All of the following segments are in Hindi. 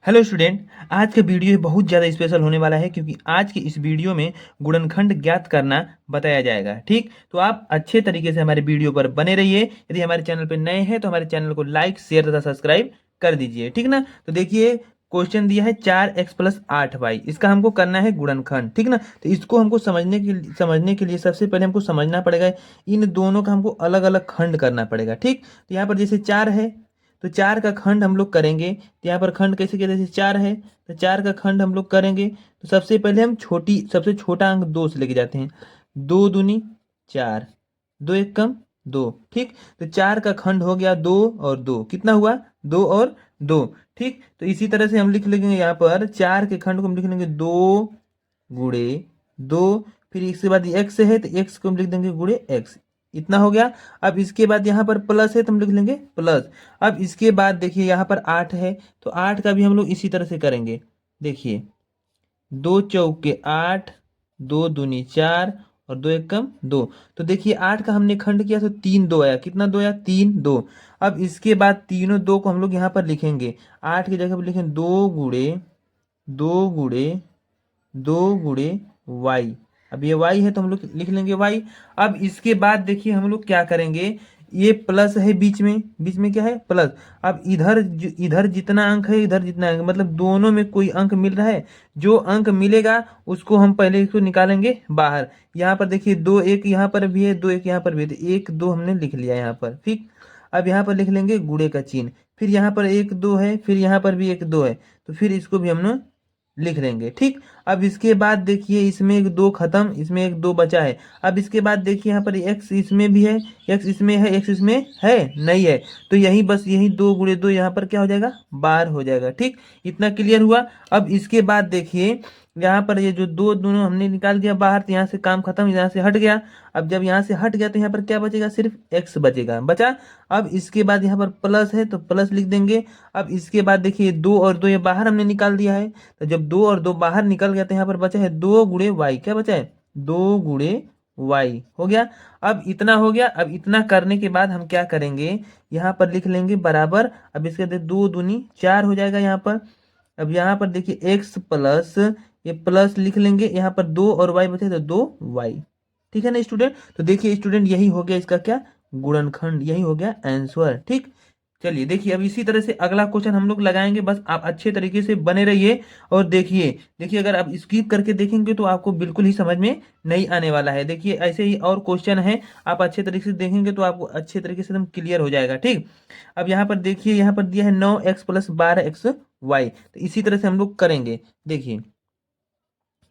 Hello student. आज का वीडियो बहुत ज़्यादा स्पेशल होने वाला है क्योंकि आज के इस वीडियो में गुणनखंड ज्ञात करना बताया जाएगा। ठीक, तो आप अच्छे तरीके से हमारे वीडियो पर बने रहिए। यदि हमारे चैनल पर नए हैं तो हमारे चैनल को लाइक शेयर तथा सब्सक्राइब कर दीजिए। ठीक ना। तो देखिए, क्वेश्चन दिया है 4x+8y, इसका हमको करना है गुणनखंड। ठीक ना। तो इसको हमको समझने के लिए सबसे पहले हमको समझना पड़ेगा इन दोनों का हमको अलग अलग खंड करना पड़ेगा। ठीक, तो यहाँ पर जैसे 4 है तो 4 का खंड हम लोग करेंगे। तो यहाँ पर खंड कैसे किया, जैसे 4 है तो 4 का खंड हम लोग करेंगे। तो सबसे पहले हम सबसे छोटा अंक 2 से लेके जाते हैं। 2 दूनी 4, 2 एक कम 2। ठीक, तो 4 का खंड हो गया 2 और 2, कितना हुआ 2 और 2। ठीक, तो इसी तरह से हम लिख लेंगे यहाँ पर 4 के खंड को हम लिख लेंगे 2 गुणे 2। फिर इसके बाद एक्स है तो एक्स को हम लिख देंगे गुणे एक्स, इतना हो गया। अब इसके बाद यहाँ पर प्लस है तो हम लिख लेंगे प्लस। अब इसके बाद देखिए यहाँ पर 8 है तो 8 का भी हम लोग इसी तरह से करेंगे। देखिए, 2 चौके 8, 2 दूनी 4 और 2 एक कम 2। तो देखिए 8 का हमने खंड किया तो 3 2 आया, कितना 2 आया 3 2। अब इसके बाद तीनों 2 को हम लोग यहाँ पर लिखेंगे। 8 की जगह पर लिखेंगे 2 गुणे वाई। अब ये वाई है तो हम लोग लिख लेंगे वाई। अब इसके बाद देखिए हम लोग क्या करेंगे, ये प्लस है बीच में क्या है प्लस। अब इधर जितना अंक है इधर जितना अंक, मतलब दोनों में कोई अंक मिल रहा है, जो अंक मिलेगा उसको हम पहले इसको निकालेंगे बाहर। यहाँ पर देखिए 2 एक यहाँ पर भी है, 2 एक यहाँ पर भी है, तो 1 2 हमने लिख लिया यहाँ पर। ठीक, अब यहाँ पर लिख लेंगे गुणे का चिन्ह। फिर यहाँ पर 1 2 है, फिर यहाँ पर भी 1 2 है, तो फिर इसको भी हमने लिख देंगे। ठीक, अब इसके बाद देखिए इसमें एक 2 खत्म, इसमें एक 2 बचा है। अब इसके बाद देखिए यहाँ पर x इसमें भी है, x इसमें है, x इसमें है नहीं है, तो यही बस यही 2 गुणे 2 यहाँ पर क्या हो जाएगा 12 हो जाएगा। ठीक, इतना क्लियर हुआ। अब इसके बाद देखिए यहाँ पर ये जो दो दोनों हमने निकाल दिया बाहर, तो यहाँ से काम खत्म, यहाँ से हट गया। अब जब यहाँ से हट गया तो यहाँ पर क्या बचेगा, सिर्फ x बचेगा बचा। अब इसके बाद यहाँ पर प्लस है तो प्लस लिख देंगे। अब इसके बाद देखिए 2 और 2 ये बाहर हमने निकाल दिया है, तो जब 2 और 2 बाहर निकल गया तो यहाँ पर बचा है 2 गुणे वाई। क्या बचा है 2 गुणे वाई हो गया। अब इतना हो गया। अब इतना करने के बाद हम क्या करेंगे, यहाँ पर लिख लेंगे बराबर। अब इसके बाद 2 दूनी 4 हो जाएगा यहाँ पर। अब यहाँ पर देखिए एक्स प्लस, ये प्लस लिख लेंगे, यहाँ पर 2 और वाई बचे तो 2 वाई। ठीक है ना स्टूडेंट। तो देखिए स्टूडेंट यही हो गया इसका क्या गुणनखंड, यही हो गया आंसर। ठीक, चलिए देखिए अब इसी तरह से अगला क्वेश्चन हम लोग लगाएंगे, बस आप अच्छे तरीके से बने रहिए। और देखिए देखिए अगर आप स्किप करके देखेंगे तो आपको बिल्कुल ही समझ में नहीं आने वाला है। देखिए ऐसे ही और क्वेश्चन है, आप अच्छे तरीके से देखेंगे तो आपको अच्छे तरीके से एकदम क्लियर हो जाएगा। ठीक, अब यहाँ पर देखिए यहाँ पर दिया है 9x + 12xy, तो इसी तरह से हम लोग करेंगे। देखिए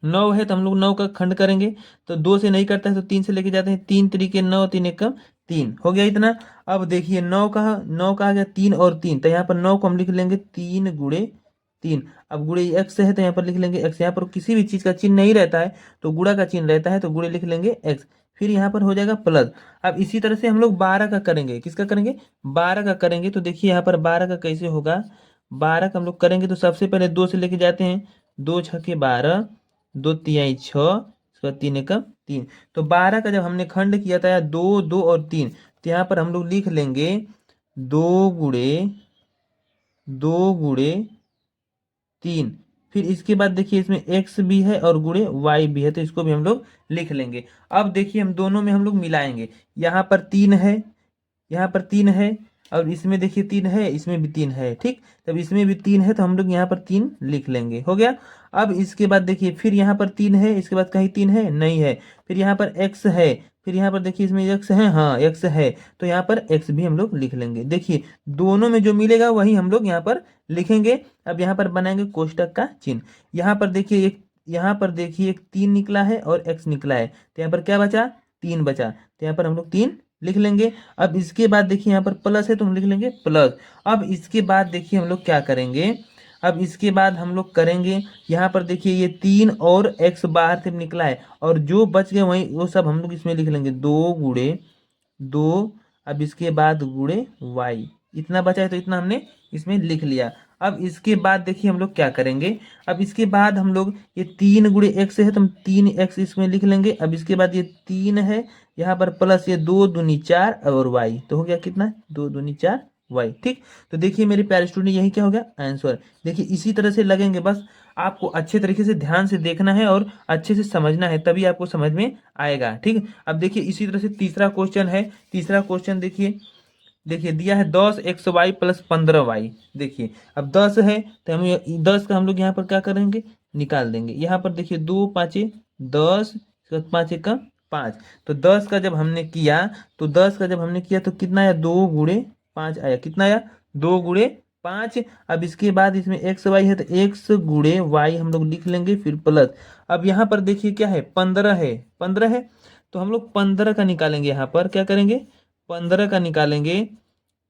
9 है तो हम लोग 9 का खंड करेंगे, तो 2 से नहीं करता है तो 3 से लेके जाते हैं। 3 तरीके 9, 3 एक कम 3 हो गया इतना। अब देखिए 9 का आ गया 3 और 3, तो यहाँ पर 9 को हम लिख लेंगे 3 गुणे 3। अब गुणे x है तो यहाँ पर लिख लेंगे x। यहाँ पर किसी भी चीज़ का चिन्ह नहीं रहता है तो गुणा का चिन्ह रहता है, तो गुणे लिख लेंगे x। फिर यहाँ पर हो जाएगा प्लस। अब इसी तरह से हम लोग 12 का करेंगे। किसका करेंगे 12 का करेंगे, तो देखिए यहाँ पर 12 का कैसे होगा। 12 का हम लोग करेंगे तो सबसे पहले 2 से लेके जाते हैं। 2 छके 12, 2 तिहाई 6, उसके बाद 3 एकम 3। तो 12 का जब हमने खंड किया था 2 2 और 3, तो यहाँ पर हम लोग लिख लेंगे 2 गुणे 3। फिर इसके बाद देखिए इसमें x भी है और गुणे y भी है, तो इसको भी हम लोग लिख लेंगे। अब देखिए हम दोनों में हम लोग मिलाएंगे। यहाँ पर 3 है, यहाँ पर 3 है, और इसमें देखिए 3 है, इसमें भी 3 है। ठीक, तब इसमें भी 3 है तो हम लोग यहाँ पर 3 लिख लेंगे, हो गया। अब इसके बाद देखिए फिर यहाँ पर 3 है, इसके बाद कहीं 3 है नहीं है। फिर यहाँ पर x है, फिर यहाँ पर देखिए इसमें x है, हाँ x है, तो यहाँ पर x भी हम लोग लिख लेंगे। देखिए दोनों में जो मिलेगा वही हम लोग यहाँ पर लिखेंगे। अब यहाँ पर बनाएंगे कोष्टक का चिन्ह। यहाँ पर देखिए एक 3 निकला है और x निकला है, तो यहाँ पर क्या बचा 3 बचा, तो यहाँ पर हम लोग 3 लिख लेंगे। अब इसके बाद देखिए यहाँ पर प्लस है तो हम लिख लेंगे प्लस। अब इसके बाद देखिए हम लोग क्या करेंगे, अब इसके बाद हम लोग करेंगे यहाँ पर देखिए ये 3 और x बाहर से निकला है, और जो बच गए वही वो सब हम लोग इसमें लिख लेंगे 2 गुणे 2। अब इसके बाद गुणे y, इतना बचा है तो इतना हमने इसमें लिख लिया। अब इसके बाद देखिए हम लोग क्या करेंगे, अब इसके बाद हम लोग ये 3 गुणे x है तो हम 3x इसमें लिख लेंगे। अब इसके बाद ये 3 है यहाँ पर प्लस ये 2 दूनी 4 और y, तो हो गया कितना 2 दूनी 4 वाई। ठीक, तो देखिए मेरे प्यारे स्टूडेंट यही क्या हो गया आंसर। देखिए इसी तरह से लगेंगे, बस आपको अच्छे तरीके से ध्यान से देखना है और अच्छे से समझना है, तभी आपको समझ में आएगा। ठीक, अब देखिए इसी तरह से तीसरा क्वेश्चन है। तीसरा क्वेश्चन देखिए, देखिए दिया है 10xy प्लस 15y। देखिए अब 10 है तो हम 10 का हम लोग यहाँ पर क्या करेंगे, निकाल देंगे। यहाँ पर देखिए 2 5 10, 5 का 5। तो 10 का जब हमने किया, तो 10 का जब हमने किया तो कितना आया, 2 गुणे 5 आया। कितना आया, 2 गुणे 5। अब इसके बाद इसमें एक्स वाई है तो एक्स गुणे वाई हम लोग लिख लेंगे, फिर प्लस। अब यहाँ पर देखिए क्या है, 15 है, 15 है तो हम लोग 15 का निकालेंगे। यहाँ पर क्या करेंगे, 15 का निकालेंगे।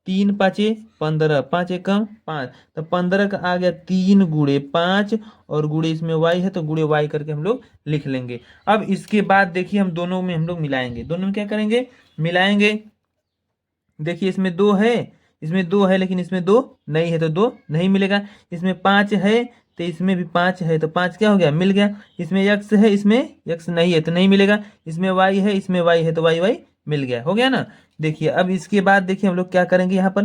3 5 15, 5 एकम 5, तो 15 का आ गया 3 गुणे 5, और गुणे इसमें y है तो गुणे y करके हम लोग लिख लेंगे। अब इसके बाद देखिए हम दोनों में हम लोग मिलाएंगे, दोनों में क्या करेंगे, मिलाएंगे। देखिए इसमें 2 है, इसमें 2 है, लेकिन इसमें 2 नहीं है तो 2 नहीं मिलेगा। इसमें 5 है तो इसमें भी 5 है तो 5 क्या हो गया, मिल गया। इसमें x है, इसमें x नहीं है तो नहीं मिलेगा। इसमें y है, इसमें y है तो y मिल गया, हो गया ना। देखिए अब इसके बाद देखिए हम लोग क्या करेंगे, यहाँ पर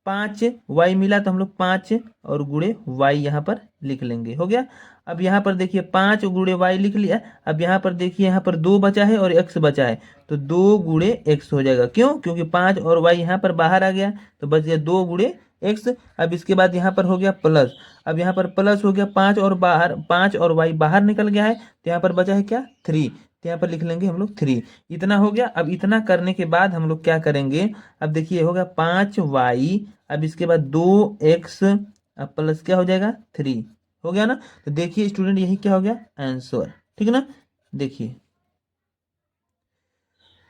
5y मिला तो हम लोग 5 और गुणे y यहाँ पर लिख लेंगे, हो गया। अब यहाँ पर देखिए 5 गुणे y लिख लिया। अब यहाँ पर देखिए यहाँ पर 2 बचा है और x बचा है, तो 2 गुणे x हो जाएगा। क्यों, क्योंकि 5 और y यहाँ पर बाहर आ गया तो बच गया 2 गुणे x। अब इसके बाद यहाँ पर हो गया प्लस। अब यहाँ पर प्लस हो गया, 5 और y बाहर निकल गया है तो यहाँ पर बचा है क्या, 3। तो यहाँ पर लिख लेंगे हम लोग 3। इतना हो गया। अब इतना करने के बाद हम लोग क्या करेंगे, अब देखिए हो गया 5y, अब इसके बाद 2x, अब प्लस क्या हो जाएगा 3, हो गया ना। तो देखिए स्टूडेंट यही क्या हो गया आंसर, ठीक है ना। देखिए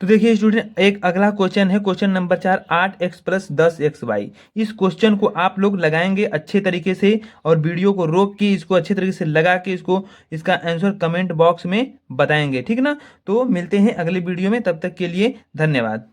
तो देखिए स्टूडेंट एक अगला क्वेश्चन है, question number 4, 8x plus 10xy। इस क्वेश्चन को आप लोग लगाएंगे अच्छे तरीके से, और वीडियो को रोक के इसको अच्छे तरीके से लगा के इसको इसका आंसर कमेंट बॉक्स में बताएंगे, ठीक ना। तो मिलते हैं अगले वीडियो में, तब तक के लिए धन्यवाद।